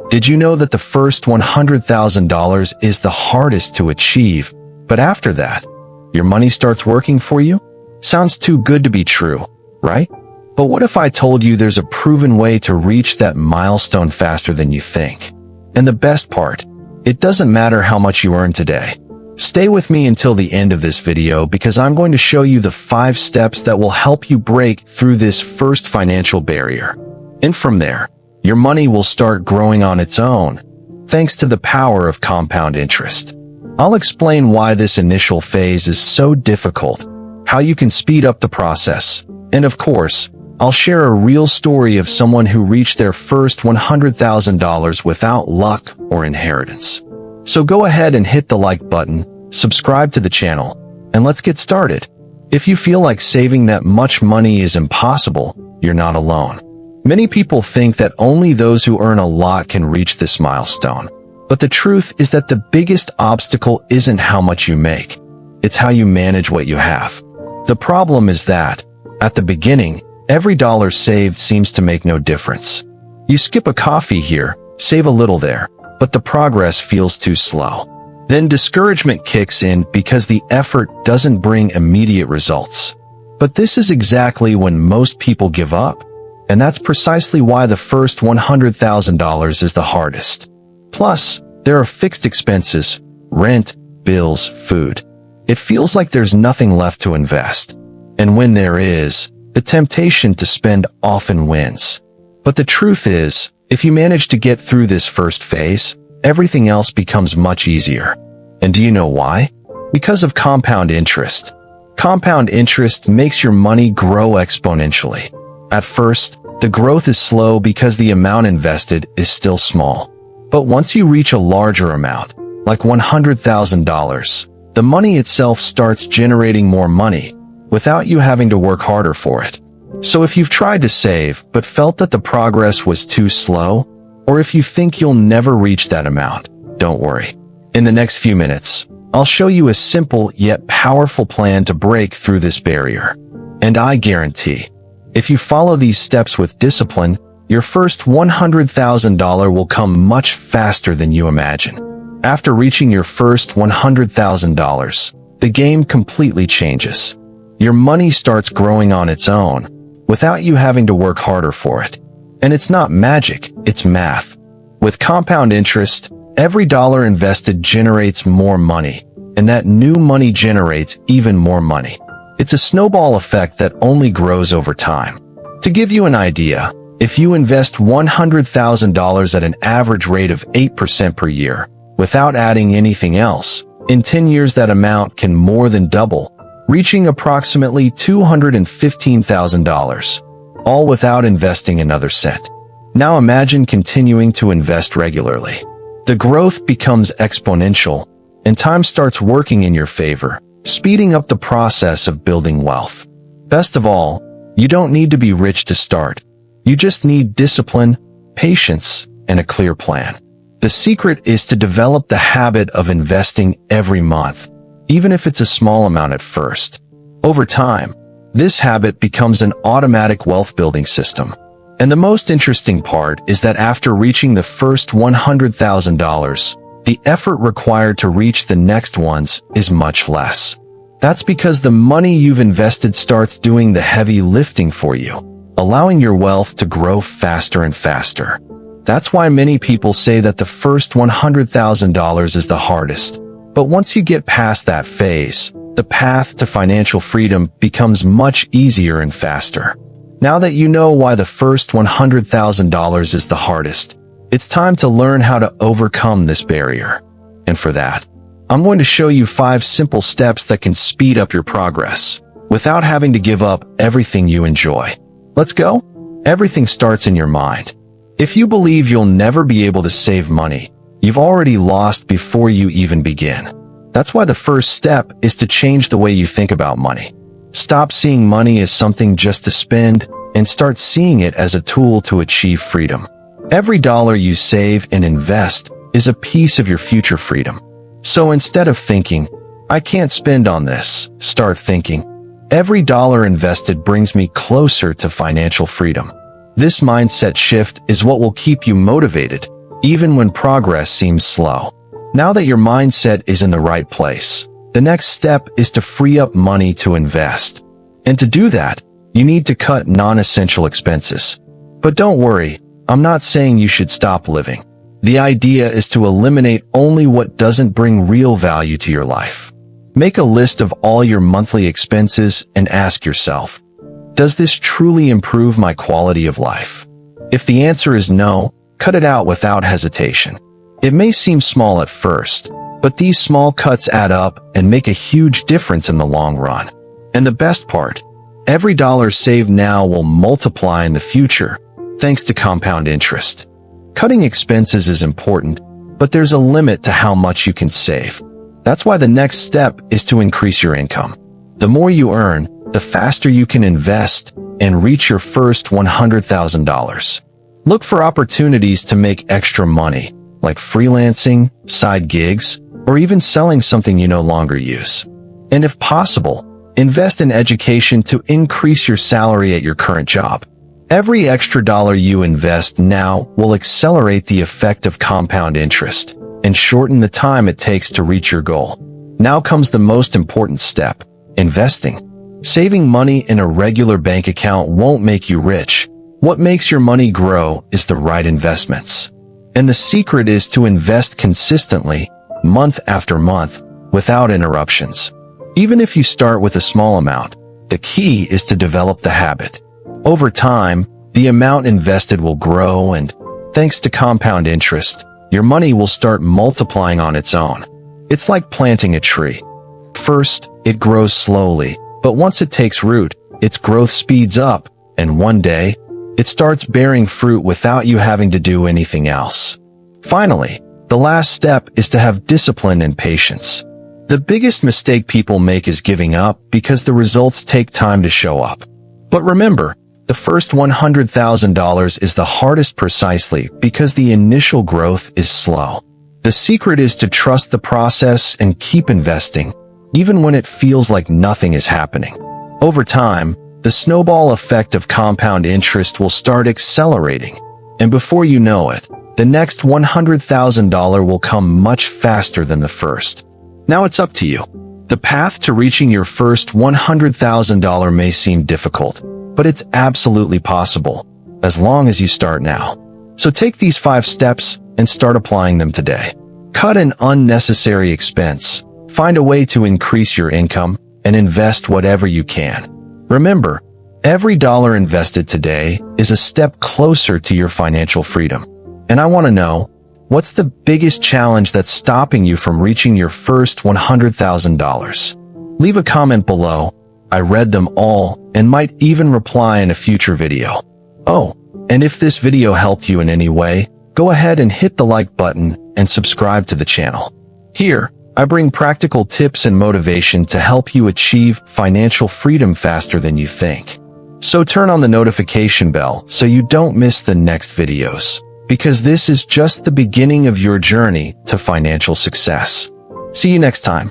Did you know that the first $100,000 is the hardest to achieve, but after that, your money starts working for you? Sounds too good to be true, right? But what if I told you there's a proven way to reach that milestone faster than you think? And the best part, it doesn't matter how much you earn today. Stay with me until the end of this video because I'm going to show you the 5 steps that will help you break through this first financial barrier. And from there, your money will start growing on its own, thanks to the power of compound interest. I'll explain why this initial phase is so difficult, how you can speed up the process, and of course, I'll share a real story of someone who reached their first $100,000 without luck or inheritance. So go ahead and hit the like button, subscribe to the channel, and let's get started. If you feel like saving that much money is impossible, you're not alone. Many people think that only those who earn a lot can reach this milestone. But the truth is that the biggest obstacle isn't how much you make. It's how you manage what you have. The problem is that, at the beginning, every dollar saved seems to make no difference. You skip a coffee here, save a little there, but the progress feels too slow. Then discouragement kicks in because the effort doesn't bring immediate results. But this is exactly when most people give up, and that's precisely why the first $100,000 is the hardest. Plus, there are fixed expenses, rent, bills, food. It feels like there's nothing left to invest. And when there is, the temptation to spend often wins. But the truth is, if you manage to get through this first phase, everything else becomes much easier. And do you know why? Because of compound interest. Compound interest makes your money grow exponentially. At first, the growth is slow because the amount invested is still small. But once you reach a larger amount, like $100,000, the money itself starts generating more money, without you having to work harder for it. So if you've tried to save but felt that the progress was too slow, or if you think you'll never reach that amount, don't worry. In the next few minutes, I'll show you a simple yet powerful plan to break through this barrier. And I guarantee, if you follow these steps with discipline, your first $100,000 will come much faster than you imagine. After reaching your first $100,000, the game completely changes. Your money starts growing on its own, without you having to work harder for it. And it's not magic, it's math. With compound interest, every dollar invested generates more money, and that new money generates even more money. It's a snowball effect that only grows over time. To give you an idea, if you invest $100,000 at an average rate of 8% per year, without adding anything else, in 10 years that amount can more than double, reaching approximately $215,000, all without investing another cent. Now imagine continuing to invest regularly. The growth becomes exponential, and time starts working in your favor, speeding up the process of building wealth. Best of all, you don't need to be rich to start. You just need discipline, patience, and a clear plan. The secret is to develop the habit of investing every month, even if it's a small amount at first. Over time, this habit becomes an automatic wealth-building system. And the most interesting part is that after reaching the first $100,000, the effort required to reach the next ones is much less. That's because the money you've invested starts doing the heavy lifting for you, allowing your wealth to grow faster and faster. That's why many people say that the first $100,000 is the hardest. But once you get past that phase, the path to financial freedom becomes much easier and faster. Now that you know why the first $100,000 is the hardest, it's time to learn how to overcome this barrier. And for that, I'm going to show you 5 simple steps that can speed up your progress, without having to give up everything you enjoy. Let's go. Everything starts in your mind. If you believe you'll never be able to save money, you've already lost before you even begin. That's why the first step is to change the way you think about money. Stop seeing money as something just to spend and start seeing it as a tool to achieve freedom. Every dollar you save and invest is a piece of your future freedom. So instead of thinking, I can't spend on this, start thinking, every dollar invested brings me closer to financial freedom. This mindset shift is what will keep you motivated, even when progress seems slow. Now that your mindset is in the right place, the next step is to free up money to invest. And to do that, you need to cut non-essential expenses. But don't worry, I'm not saying you should stop living. The idea is to eliminate only what doesn't bring real value to your life. Make a list of all your monthly expenses and ask yourself, does this truly improve my quality of life? If the answer is no, cut it out without hesitation. It may seem small at first, but these small cuts add up and make a huge difference in the long run. And the best part, every dollar saved now will multiply in the future, thanks to compound interest. Cutting expenses is important, but there's a limit to how much you can save. That's why the next step is to increase your income. The more you earn, the faster you can invest and reach your first $100,000. Look for opportunities to make extra money, like freelancing, side gigs, or even selling something you no longer use. And if possible, invest in education to increase your salary at your current job. Every extra dollar you invest now will accelerate the effect of compound interest and shorten the time it takes to reach your goal. Now comes the most important step, investing. Saving money in a regular bank account won't make you rich. What makes your money grow is the right investments. And the secret is to invest consistently, month after month, without interruptions. Even if you start with a small amount, the key is to develop the habit. Over time, the amount invested will grow and, thanks to compound interest, your money will start multiplying on its own. It's like planting a tree. First, it grows slowly, but once it takes root, its growth speeds up, and one day, it starts bearing fruit without you having to do anything else. Finally, the last step is to have discipline and patience. The biggest mistake people make is giving up because the results take time to show up. But remember, the first $100,000 is the hardest precisely because the initial growth is slow. The secret is to trust the process and keep investing, even when it feels like nothing is happening. Over time, the snowball effect of compound interest will start accelerating, and before you know it, the next $100,000 will come much faster than the first. Now it's up to you. The path to reaching your first $100,000 may seem difficult, but it's absolutely possible, as long as you start now. So take these 5 steps and start applying them today. Cut an unnecessary expense, find a way to increase your income, and invest whatever you can. Remember, every dollar invested today is a step closer to your financial freedom. And I want to know, what's the biggest challenge that's stopping you from reaching your first $100,000? Leave a comment below. I read them all and might even reply in a future video. Oh, and if this video helped you in any way, go ahead and hit the like button and subscribe to the channel. Here, I bring practical tips and motivation to help you achieve financial freedom faster than you think. So turn on the notification bell so you don't miss the next videos, because this is just the beginning of your journey to financial success. See you next time.